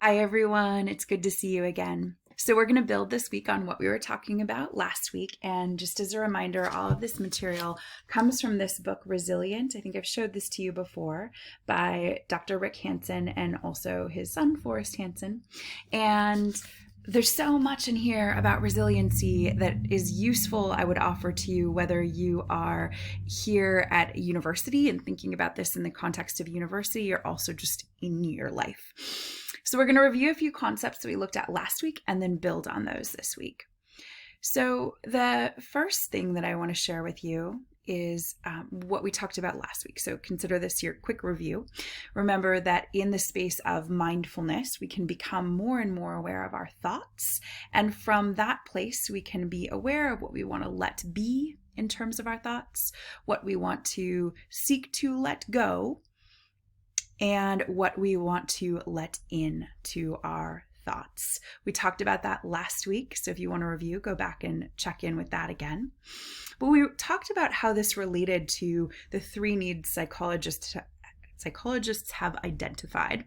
Hi, everyone. It's good to see you again. So, we're going to build this week on what we were talking about last week. And just as a reminder, all of this material comes from this book, Resilient. I think I've showed this to you before by Dr. Rick Hanson and also his son, Forrest Hanson. And there's so much in here about resiliency that is useful, I would offer to you, whether you are here at university and thinking about this in the context of university or also just in your life. So we're going to review a few concepts that we looked at last week and then build on those this week. So the first thing that I want to share with you is what we talked about last week. So consider this your quick review. Remember that in the space of mindfulness, we can become more and more aware of our thoughts. And from that place, we can be aware of what we want to let be in terms of our thoughts, what we want to seek to let go, and what we want to let in to our thoughts. We talked about that last week, so if you want to review, go back and check in with that again. But we talked about how this related to the three needs psychologists have identified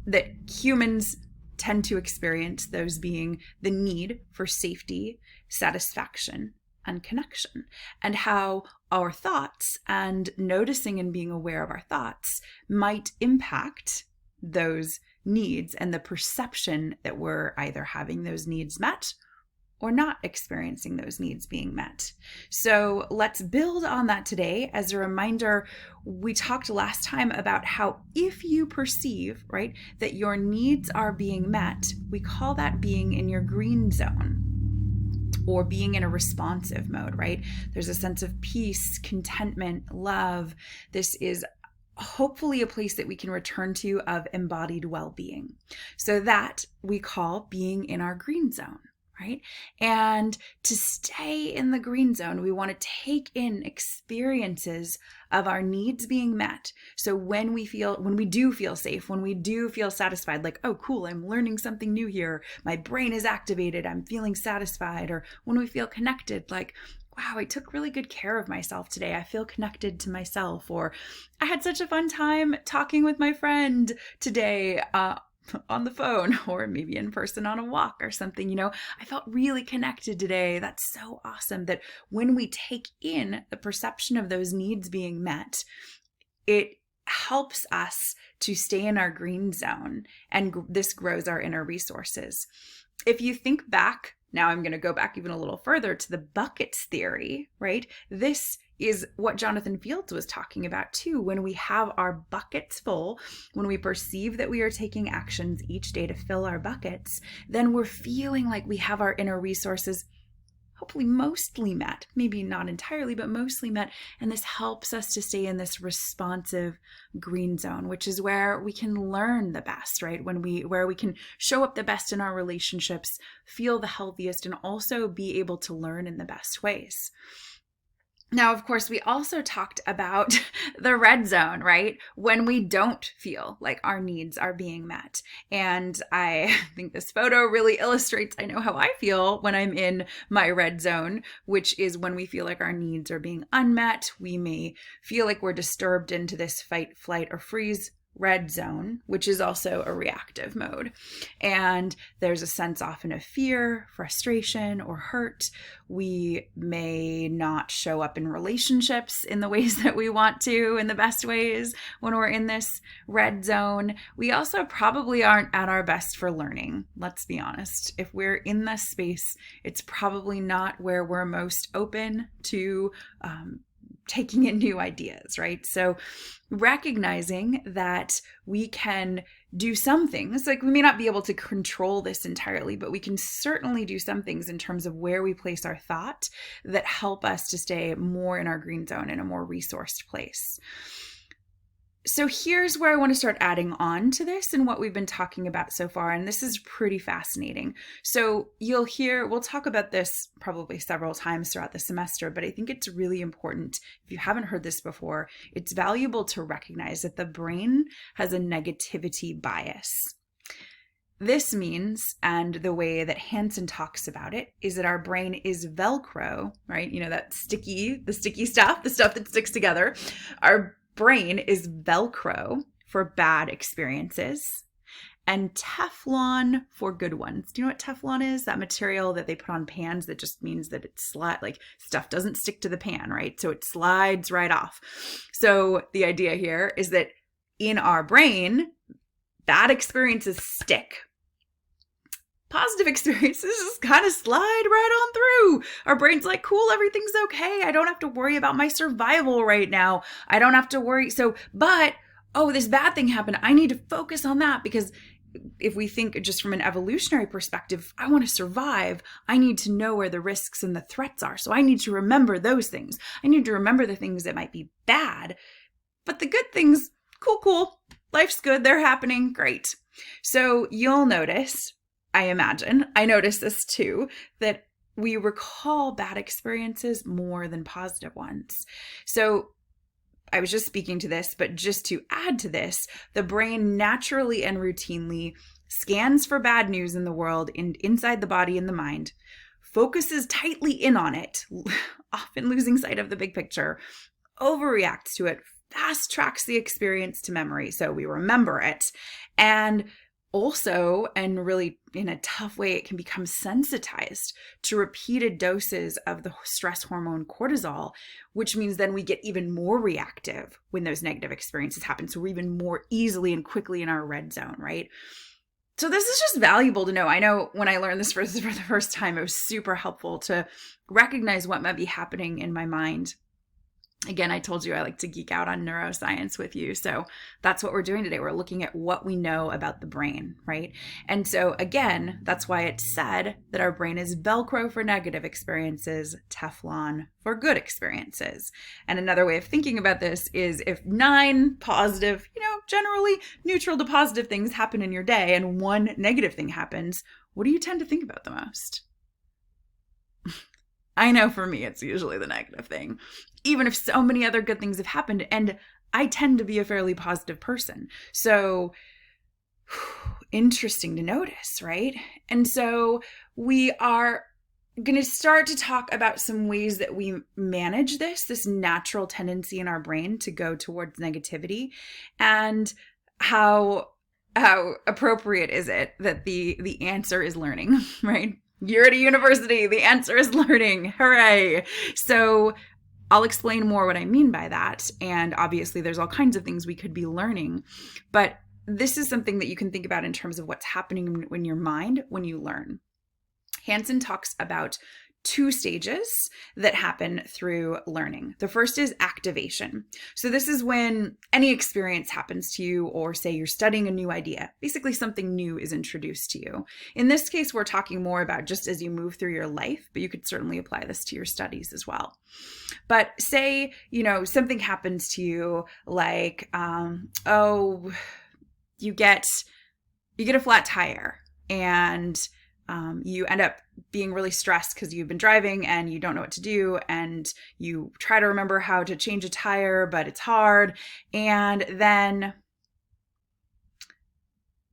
that humans tend to experience, those being the need for safety, satisfaction, and connection, and how our thoughts and noticing and being aware of our thoughts might impact those needs and the perception that we're either having those needs met or not experiencing those needs being met. So let's build on that today. As a reminder, we talked last time about how if you perceive, right, that your needs are being met, we call that being in your green zone, or being in a responsive mode, right? There's a sense of peace, contentment, love. This is hopefully a place that we can return to of embodied well-being. So that we call being in our green zone, right? And to stay in the green zone, we want to take in experiences of our needs being met. So when we do feel safe, when we do feel satisfied, like, oh, cool, I'm learning something new here, my brain is activated, I'm feeling satisfied. Or when we feel connected, like, wow, I took really good care of myself today, I feel connected to myself. Or I had such a fun time talking with my friend today, on the phone, or maybe in person on a walk or something. I felt really connected today. That's so awesome that when we take in the perception of those needs being met, it helps us to stay in our green zone, and this grows our inner resources. If you think back, now I'm going to go back even a little further to the buckets theory, right? This is what Jonathan Fields was talking about too. When we have our buckets full, when we perceive that we are taking actions each day to fill our buckets, then we're feeling like we have our inner resources hopefully mostly met, maybe not entirely, but mostly met. And this helps us to stay in this responsive green zone, which is where we can learn the best, right? Where we can show up the best in our relationships, feel the healthiest, and also be able to learn in the best ways. Now, of course, we also talked about the red zone, right? When we don't feel like our needs are being met. And I think this photo really illustrates, I know how I feel when I'm in my red zone, which is when we feel like our needs are being unmet. We may feel like we're disturbed into this fight, flight, or freeze red zone, which is also a reactive mode. And there's a sense often of fear, frustration, or hurt. We may not show up in relationships in the ways that we want to, in the best ways, when we're in this red zone. We also probably aren't at our best for learning. Let's be honest. If we're in this space, it's probably not where we're most open to taking in new ideas, right? So recognizing that we can do some things, like we may not be able to control this entirely, but we can certainly do some things in terms of where we place our thought that help us to stay more in our green zone, in a more resourced place. So here's where I want to start adding on to this and what we've been talking about so far. And this is pretty fascinating. So we'll talk about this probably several times throughout the semester, but I think it's really important. If you haven't heard this before, it's valuable to recognize that the brain has a negativity bias. This means, and the way that Hanson talks about it, is that our brain is Velcro, right? The sticky stuff, the stuff that sticks together. Our brain is Velcro for bad experiences, and Teflon for good ones. Do you know what Teflon is? That material that they put on pans that just means that it's like stuff doesn't stick to the pan, right? So it slides right off. So the idea here is that in our brain, bad experiences stick. Positive experiences just kind of slide right on through. Our brain's like, cool, everything's okay. I don't have to worry about my survival right now. I don't have to worry. But this bad thing happened. I need to focus on that, because if we think just from an evolutionary perspective, I want to survive. I need to know where the risks and the threats are. So I need to remember those things. I need to remember the things that might be bad. But the good things, cool. Life's good. They're happening. Great. So you'll notice, I notice this too, that we recall bad experiences more than positive ones. So I was just speaking to this, but just to add to this, the brain naturally and routinely scans for bad news in the world and inside the body and the mind, focuses tightly in on it, often losing sight of the big picture, overreacts to it, fast tracks the experience to memory so we remember it. And also, and really in a tough way, it can become sensitized to repeated doses of the stress hormone cortisol, which means then we get even more reactive when those negative experiences happen. So we're even more easily and quickly in our red zone, right? So this is just valuable to know. I know when I learned this for the first time, it was super helpful to recognize what might be happening in my mind. Again, I told you I like to geek out on neuroscience with you. So that's what we're doing today. We're looking at what we know about the brain, right? And so again, that's why it's said that our brain is Velcro for negative experiences, Teflon for good experiences. And another way of thinking about this is if 9 positive, generally neutral to positive things happen in your day and 1 negative thing happens, what do you tend to think about the most? I know for me, it's usually the negative thing, even if so many other good things have happened. And I tend to be a fairly positive person. So interesting to notice, right? And so we are going to start to talk about some ways that we manage this natural tendency in our brain to go towards negativity, and how appropriate is it that the answer is learning, right? You're at a university. The answer is learning. Hooray. So I'll explain more what I mean by that. And obviously there's all kinds of things we could be learning, but this is something that you can think about in terms of what's happening in your mind when you learn. Hanson talks about 2 stages that happen through learning. The first is activation. So this is when any experience happens to you, or say you're studying a new idea. Basically something new is introduced to you. In this case, we're talking more about just as you move through your life, but you could certainly apply this to your studies as well. But say, something happens to you like, you get a flat tire, and you end up being really stressed because you've been driving and you don't know what to do, and you try to remember how to change a tire, but it's hard. And then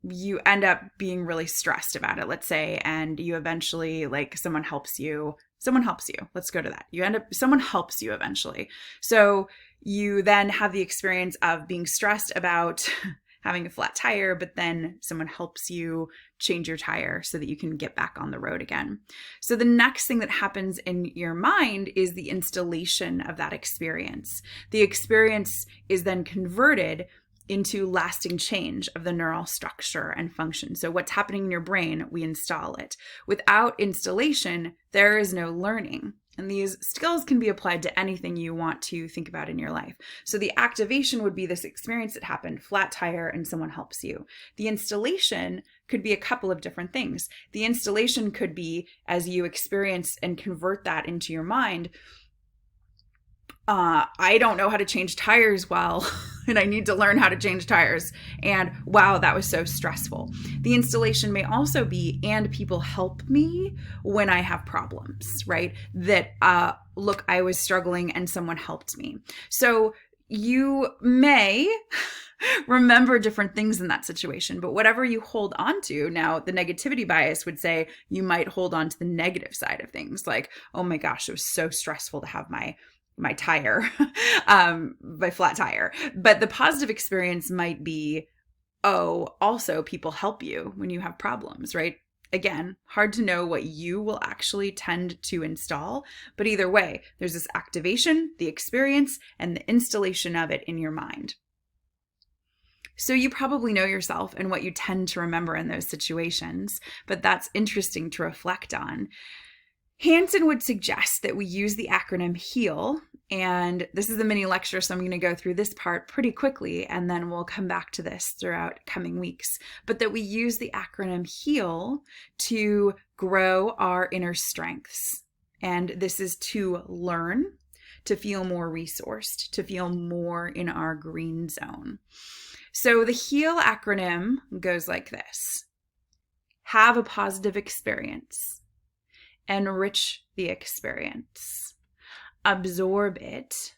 you end up being really stressed about it, let's say, and you eventually, someone helps you. Let's go to that. Someone helps you eventually. So you then have the experience of being stressed about having a flat tire, but then someone helps you change your tire so that you can get back on the road again. So the next thing that happens in your mind is the installation of that experience. The experience is then converted into lasting change of the neural structure and function. So what's happening in your brain, we install it. Without installation, there is no learning. And these skills can be applied to anything you want to think about in your life. So the activation would be this experience that happened, flat tire, and someone helps you. The installation could be a couple of different things. The installation could be as you experience and convert that into your mind. I don't know how to change tires well, and I need to learn how to change tires. And wow, that was so stressful. The installation may also be, and people help me when I have problems, right? That, look, I was struggling and someone helped me. So you may remember different things in that situation, but whatever you hold on to, now the negativity bias would say you might hold on to the negative side of things. Like, oh my gosh, it was so stressful to have my tire, my flat tire. But the positive experience might be, oh, also people help you when you have problems, right? Again, hard to know what you will actually tend to install, but either way, there's this activation, the experience, and the installation of it in your mind. So you probably know yourself and what you tend to remember in those situations, but that's interesting to reflect on. Hanson would suggest that we use the acronym HEAL, and this is a mini lecture, so I'm going to go through this part pretty quickly, and then we'll come back to this throughout coming weeks, but that we use the acronym HEAL to grow our inner strengths. And this is to learn, to feel more resourced, to feel more in our green zone. So the HEAL acronym goes like this: have a positive experience. Enrich the experience, absorb it,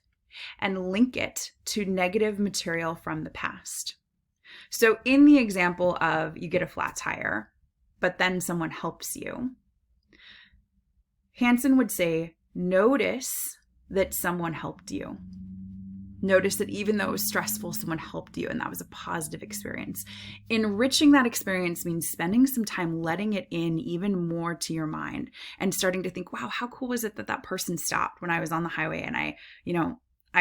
and link it to negative material from the past. So in the example of you get a flat tire, but then someone helps you, Hanson would say, notice that someone helped you. Notice that even though it was stressful, someone helped you, and that was a positive experience. Enriching that experience means spending some time letting it in even more to your mind and starting to think, wow, how cool was it that that person stopped when I was on the highway and I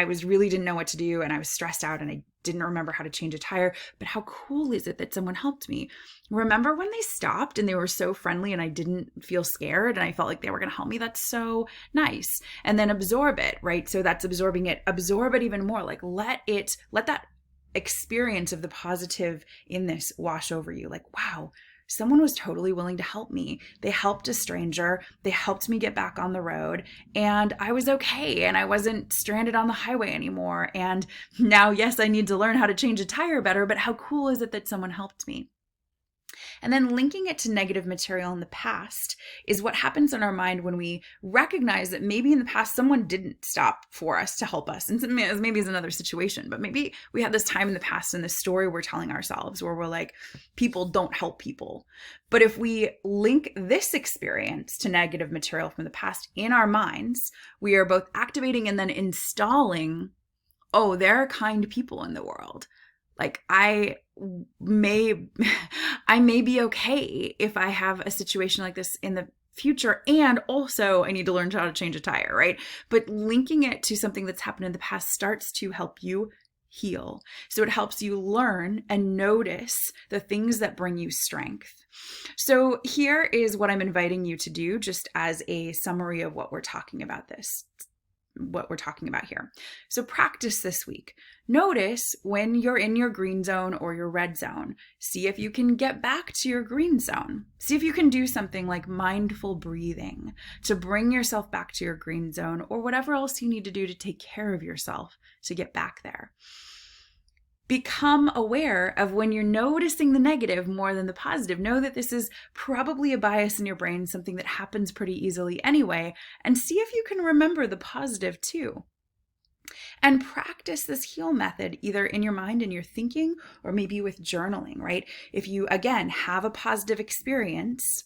really didn't know what to do and I was stressed out and I didn't remember how to change a tire, but how cool is it that someone helped me? Remember when they stopped and they were so friendly and I didn't feel scared and I felt like they were going to help me? That's so nice. And then absorb it, right? So that's absorbing it. Absorb it even more. Like let that experience of the positive in this wash over you. Like, wow, someone was totally willing to help me. They helped a stranger. They helped me get back on the road and I was okay. And I wasn't stranded on the highway anymore. And now, yes, I need to learn how to change a tire better, but how cool is it that someone helped me? And then linking it to negative material in the past is what happens in our mind when we recognize that maybe in the past someone didn't stop for us to help us. And maybe it's another situation, but maybe we had this time in the past in the story we're telling ourselves where we're like, people don't help people. But if we link this experience to negative material from the past in our minds, we are both activating and then installing, oh, there are kind people in the world. Like I may be okay if I have a situation like this in the future, and also I need to learn how to change a tire, right? But linking it to something that's happened in the past starts to help you heal. So it helps you learn and notice the things that bring you strength. So here is what I'm inviting you to do, just as a summary of what we're talking about here. So practice this week. Notice when you're in your green zone or your red zone. See if you can get back to your green zone. See if you can do something like mindful breathing to bring yourself back to your green zone, or whatever else you need to do to take care of yourself to get back there. Become aware of when you're noticing the negative more than the positive. Know that this is probably a bias in your brain, something that happens pretty easily anyway, and see if you can remember the positive too. And practice this HEAL method either in your mind and your thinking, or maybe with journaling, right? If you, again, have a positive experience,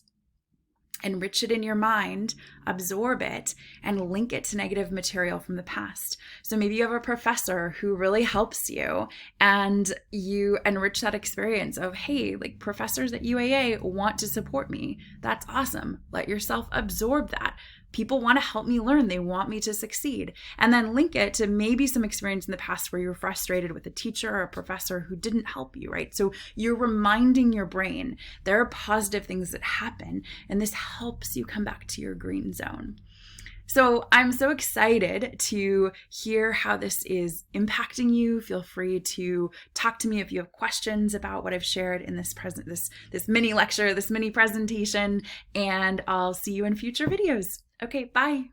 enrich it in your mind, absorb it, and link it to negative material from the past. So maybe you have a professor who really helps you and you enrich that experience of, hey, like professors at UAA want to support me. That's awesome. Let yourself absorb that. People want to help me learn. They want me to succeed. And then link it to maybe some experience in the past where you were frustrated with a teacher or a professor who didn't help you, right? So you're reminding your brain there are positive things that happen, and this helps you come back to your green zone. So I'm so excited to hear how this is impacting you. Feel free to talk to me if you have questions about what I've shared in this mini lecture, this mini presentation, and I'll see you in future videos. Okay, bye.